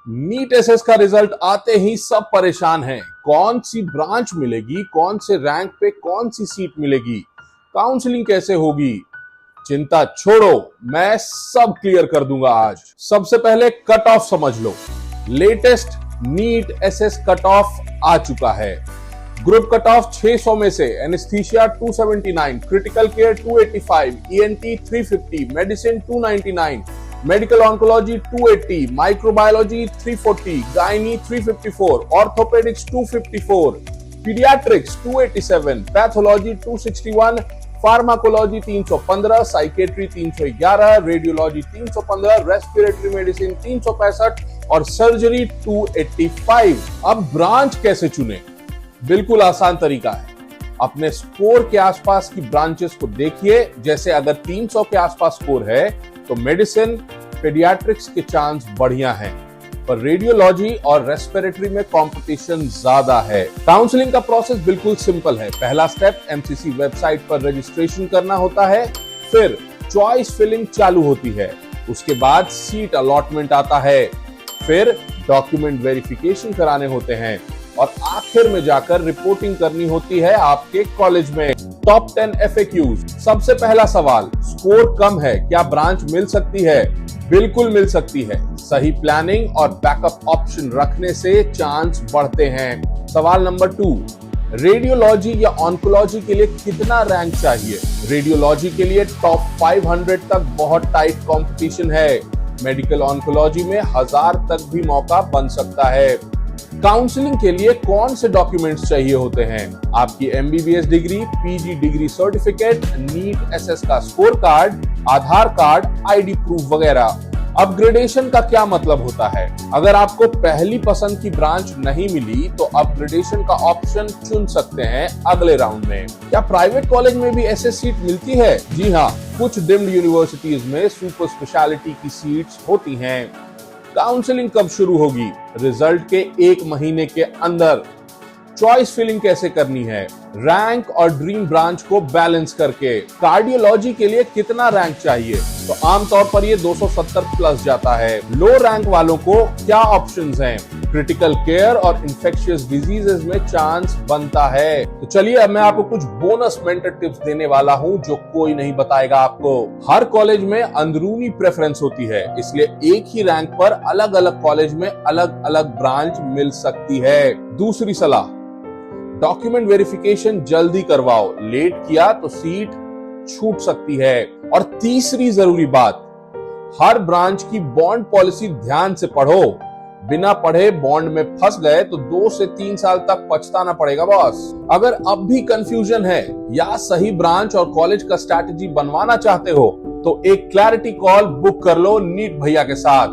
NEET SS का result आते ही सब परेशान हैं। कौन सी ब्रांच मिलेगी, कौन से रैंक पे कौन सी सीट मिलेगी, काउंसलिंग कैसे होगी। चिंता छोड़ो, मैं सब क्लियर कर दूंगा आज। सबसे पहले कट ऑफ समझ लो। Latest NEET SS cut off आ चुका है। ग्रुप कट ऑफ 600 में से anaesthesia 279, critical care 285, ENT 350, medicine 299, medical oncology 280, microbiology 340, gynae 354, orthopaedics 254, paediatrics 287, pathology 261, pharmacology 315, psychiatry 311, radiology 315, respiratory medicine 365 और सर्जरी 285। अब ब्रांच कैसे चुने? बिल्कुल आसान तरीका है। अपने स्कोर के आसपास की ब्रांचेस को देखिए। जैसे अगर 300 के आसपास स्कोर है तो मेडिसिन, पीडियाट्रिक्स के चांस बढ़िया हैं, पर रेडियोलॉजी और रेस्पिरेटरी में कंपटीशन ज्यादा है। काउंसलिंग का प्रोसेस बिल्कुल सिंपल है। पहला स्टेप एमसीसी वेबसाइट पर रजिस्ट्रेशन करना होता है, फिर चॉइस फिलिंग चालू होती है, उसके बाद सीट अलॉटमेंट आता है, फिर डॉक्यूमेंट वेरिफिकेशन कराने होते हैं और आखिर में जाकर रिपोर्टिंग करनी होती है आपके कॉलेज में। Top 10 FAQs। सबसे पहला सवाल, स्कोर कम है, क्या ब्रांच मिल सकती है? बिल्कुल मिल सकती है। सही प्लानिंग और बैकअप ऑप्शन रखने से चांस बढ़ते हैं। सवाल नंबर 2, रेडियोलॉजी या ऑन्कोलॉजी के लिए कितना रैंक चाहिए? रेडियोलॉजी के लिए टॉप 500 तक बहुत टाइट कंपटीशन है। मेडिकल ऑन्कोलॉजी में 1000 तक भी मौका बन सकता है। काउंसलिंग के लिए कौन से डॉक्यूमेंट्स चाहिए होते हैं? आपकी MBBS degree, PG degree certificate, NEET SS का score card, Aadhaar card, ID proof वगैरह। अपग्रेडेशन का क्या मतलब होता है? अगर आपको पहली पसंद की ब्रांच नहीं मिली तो अपग्रेडेशन का ऑप्शन चुन सकते हैं अगले राउंड में। क्या प्राइवेट कॉलेज में भी एसएस सीट मिलती है? जी हाँ, कुछ डीम्ड यूनिवर्सिटीज में सुपर स्पेशलिटी की सीट्स होती हैं। काउंसलिंग कब शुरू होगी? रिजल्ट के 1 महीने के अंदर। चॉइस फिलिंग कैसे करनी है? रैंक और ड्रीम ब्रांच को बैलेंस करके। कार्डियोलॉजी के लिए कितना रैंक चाहिए? तो आमतौर पर ये 270 प्लस जाता है। लो रैंक वालों को क्या ऑप्शंस हैं? क्रिटिकल केयर और इंफेक्शियस डिजीजेस में चांस बनता है। तो चलिए अब मैं आपको कुछ बोनस मेंटर टिप्स देने वाला हूं जो कोई नहीं बताएगा आपको। हर कॉलेज में अंदरूनी प्रेफरेंस होती है, इसलिए एक ही रैंक पर अलग अलग कॉलेज में अलग अलग ब्रांच मिल सकती है। दूसरी सलाह, डॉक्यूमेंट वेरिफिकेशन जल्दी करवाओ, लेट किया तो सीट छूट सकती है। और तीसरी जरूरी बात, हर ब्रांच की बॉन्ड पॉलिसी ध्यान से पढ़ो। बिना पढ़े बॉन्ड में फंस गए तो 2 से 3 साल तक पछताना पड़ेगा बॉस। अगर अब भी कंफ्यूजन है या सही ब्रांच और कॉलेज का स्ट्रैटेजी बनवाना चाहते हो तो एक क्लैरिटी कॉल बुक कर लो नीट भैया के साथ।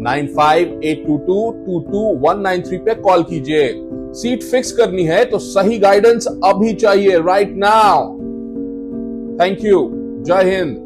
9582222193 पे कॉल कीजिए। सीट फिक्स करनी है तो सही गाइडेंस अभी चाहिए, राइट नाउ। Thank you. जय हिंद।